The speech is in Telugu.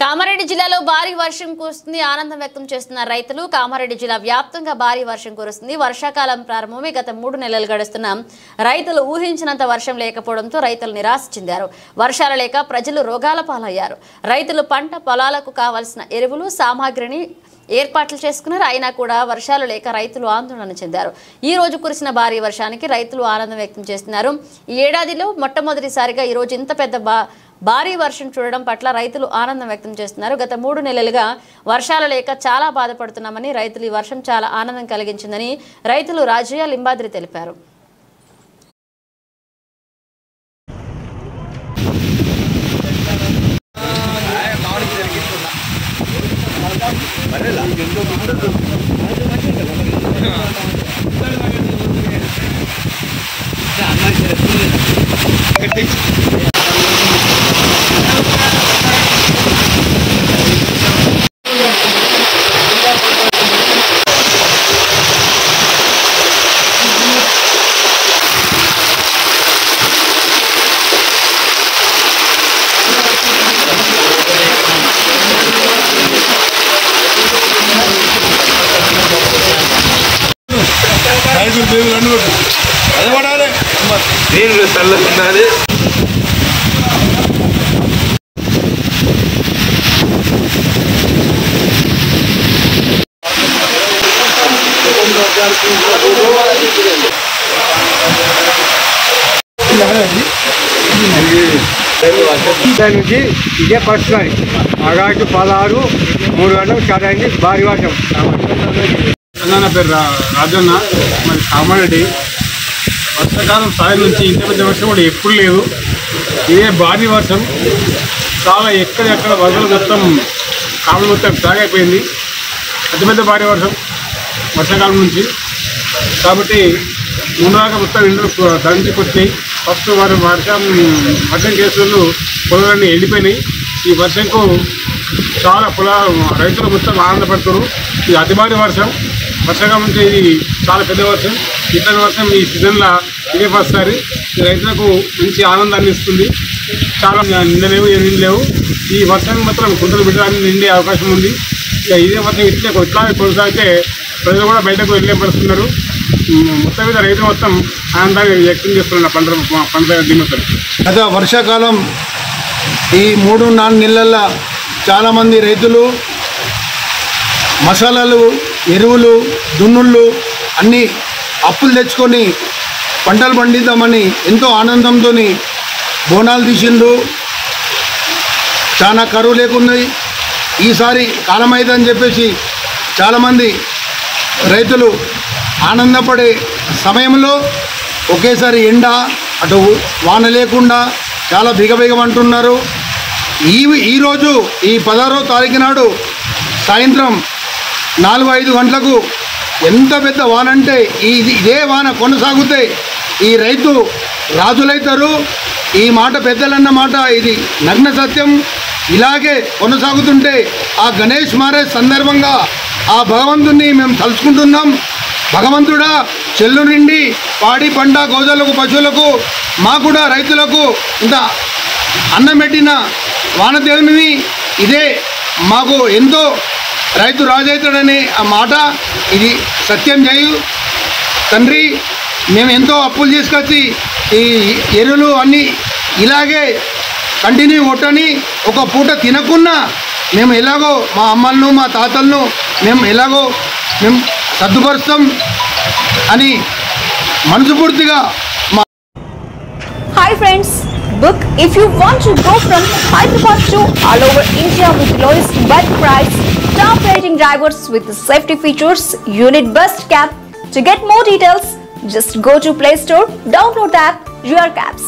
కామారెడ్డి జిల్లాలో భారీ వర్షం కురుస్తుంది. ఆనందం వ్యక్తం చేస్తున్న రైతులు. కామారెడ్డి జిల్లా వ్యాప్తంగా భారీ వర్షం కురుస్తుంది. వర్షాకాలం ప్రారంభమై గత 3 నెలలు గడుస్తున్న రైతులు ఊహించినంత వర్షం లేకపోవడంతో రైతులు నిరాశ చెందారు. వర్షాలు లేక ప్రజలు రోగాల పాలయ్యారు. రైతులు పంట పొలాలకు కావాల్సిన ఎరువులు సామాగ్రిని ఏర్పాట్లు చేసుకున్నారు. అయినా కూడా వర్షాలు లేక రైతులు ఆందోళన చెందారు. ఈ రోజు కురిసిన భారీ వర్షానికి రైతులు ఆనందం వ్యక్తం చేస్తున్నారు. ఈ ఏడాదిలో మొట్టమొదటిసారిగా ఈ రోజు ఇంత పెద్ద భారీ వర్షం చూడడం పట్ల రైతులు ఆనందం వ్యక్తం చేస్తున్నారు. గత 3 నెలలుగా వర్షాలు లేక చాలా బాధపడుతున్నామని రైతులు ఈ వర్షం చాలా ఆనందం కలిగించిందని రైతులు రాజయ్య లింబాద్రి తెలిపారు. అది పడాలి నీళ్ళు చల్లుతున్నది. నుంచి ఇదే ఫస్ట్ గారి ఆగాటి 16 3 గంటలకు స్టార్ట్ అయింది భారీ వర్షం. నా పేరు రాజన్న, మరి కామారెడ్డి. వర్షాకాలం స్థాయి నుంచి ఇంత పెద్ద వర్షం కూడా ఎప్పుడు లేదు. ఇదే భారీ వర్షం. చాలా ఎక్కడెక్కడ వరదలు మొత్తం కాలువ మొత్తం సాగైపోయింది. పెద్ద భారీ వర్షాకాలం నుంచి. కాబట్టి ముందుగా మొత్తం ఇండ్లు దంచుకొచ్చినాయి. ఫస్ట్ వర్షం కేసులు పొలాలన్నీ ఎండిపోయినాయి. ఈ వర్షంకు చాలా రైతులు మొత్తం ఆనందపడుతున్నారు. ఇది అతి భారీ వర్షాకాలం నుంచి ఇది చాలా పెద్ద వర్షం. ఇతర వర్షం ఈ సీజన్లో ఇదే ఫస్ట్ సారి. రైతులకు మంచి ఆనందాన్ని ఇస్తుంది. చాలా నిండలేవు, ఏం నిండలేవు. ఈ వర్షం మాత్రం కుంటలు బిడ్డడానికి నిండే అవకాశం ఉంది. ఇదే వర్షం ఇట్లాగే కొనసాగితే ప్రజలు కూడా బయటకు వెళ్ళేపడుతున్నారు. మొత్తం మీద రైతులు మొత్తం ఆనందాన్ని వ్యక్తం చేస్తున్నారు పంట దిగుతారు. గత వర్షాకాలం ఈ 3-4 నెలల్లో చాలామంది రైతులు మసాలాలు, ఎరువులు, దున్నుళ్ళు అన్నీ అప్పులు తెచ్చుకొని పంటలు పండిద్దామని ఎంతో ఆనందంతో బోనాలు తీసిండ్రు. చాలా కరువు లేకున్నది. ఈసారి కాలం అవుతుందని చెప్పేసి చాలామంది రైతులు ఆనందపడే సమయంలో ఒకేసారి ఎండ, అటు వాన లేకుండా చాలా బిగబిగమంటున్నారు. ఈరోజు ఈ 16వ తారీఖు నాడు సాయంత్రం 4-5 గంటలకు ఎంత పెద్ద వాన అంటే ఇదే వాన కొనసాగితే ఈ రైతు రాజులైతారు. ఈ మాట పెద్దలన్న మాట ఇది నగ్న సత్యం. ఇలాగే కొనసాగుతుంటే ఆ గణేష్ మ్యారేజ్ సందర్భంగా ఆ భగవంతుని మేము తలుచుకుంటున్నాం. భగవంతుడా, చెల్లు నిండి పాడి పంట గోజలకు పశువులకు మా కూడా రైతులకు ఇంత అన్నం పెట్టిన వానదేవుని ఇదే మాకు ఎంతో రైతు రాజైతాడనే ఆ మాట ఇది సత్యం చేయు తండ్రి. మేము ఎంతో అప్పులు తీసుకొచ్చి ఈ ఎరువులు అన్నీ ఇలాగే కంటిన్యూ కొట్టని ఒక పూట తినకున్నా మేము ఎలాగో మా అమ్మలను మా తాతలను మేము ఎలాగో మేము సర్దుపరుస్తాం అని మనస్ఫూర్తిగా. Hi friends, book if you want to go from Hyderabad to all over India with lowest bus price, top rating drivers with safety features, unit bus cab. To get more details, just go to Play Store, download the app Your Cabs.